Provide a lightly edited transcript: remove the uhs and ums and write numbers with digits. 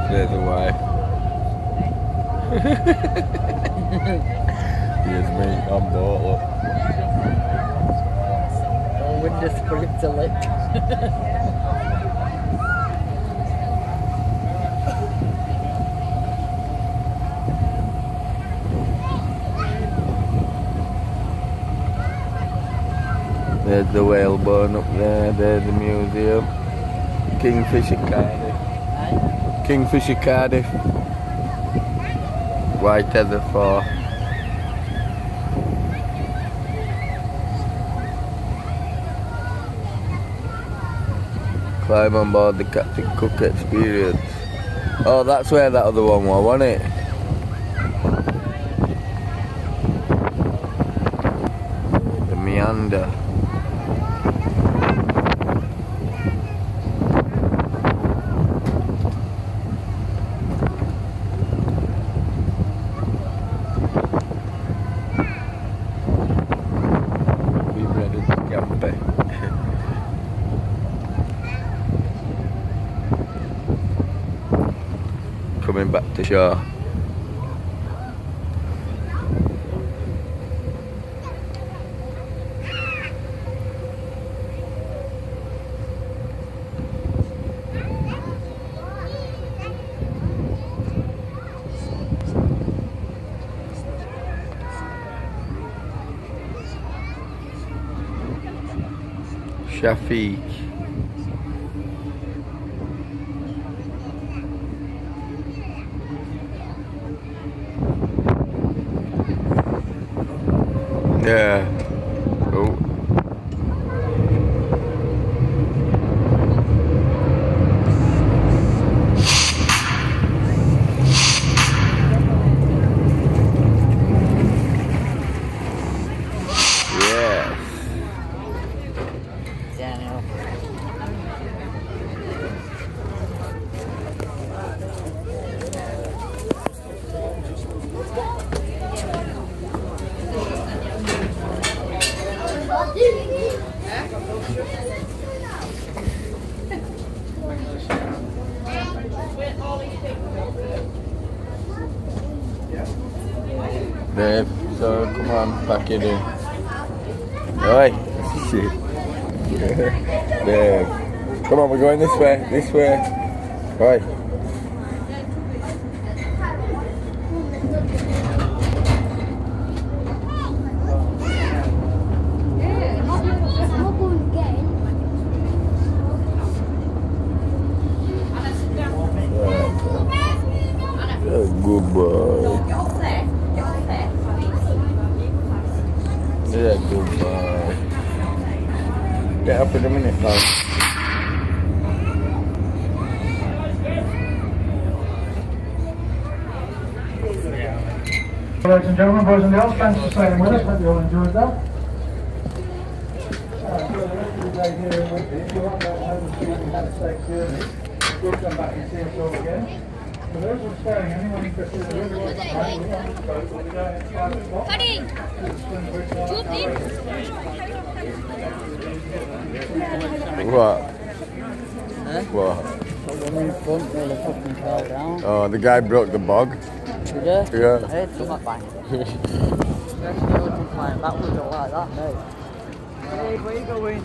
There's the wife. Here's me on board, look. Oh, windows for it to lick. There's the whalebone up there, there's the museum. Kingfisher Cardiff. Kingfisher Cardiff. White Heather 4. Climb on board the Captain Cook experience. Oh, that's where that other one was, wasn't it? The meander. Be ready to scamper. Coming back to shore. Shafiq. Yeah. Oh. Yes. Daniel. Dave, so come on, pack it in. Oi! Shit. Dave. Come on, we're going this way, this way. Oi. Good boy. Yeah, good boy. Get up in a minute, pal. Ladies and gentlemen, boys and girls, thanks for staying with us. Hope you all enjoyed that. For the rest of the day here in Whitby, if you want to have a safe journey, we'll come back and see us all again. For those who are staying, anyone interested in the river or the boat, we'll be going at 5 o'clock. What? Huh? What? But when we bumped, they fucking fell down. Oh, the guy broke the bog. Did they? Yeah. I heard something bang. Especially when we flying backwards or like that, mate. Hey, where you going?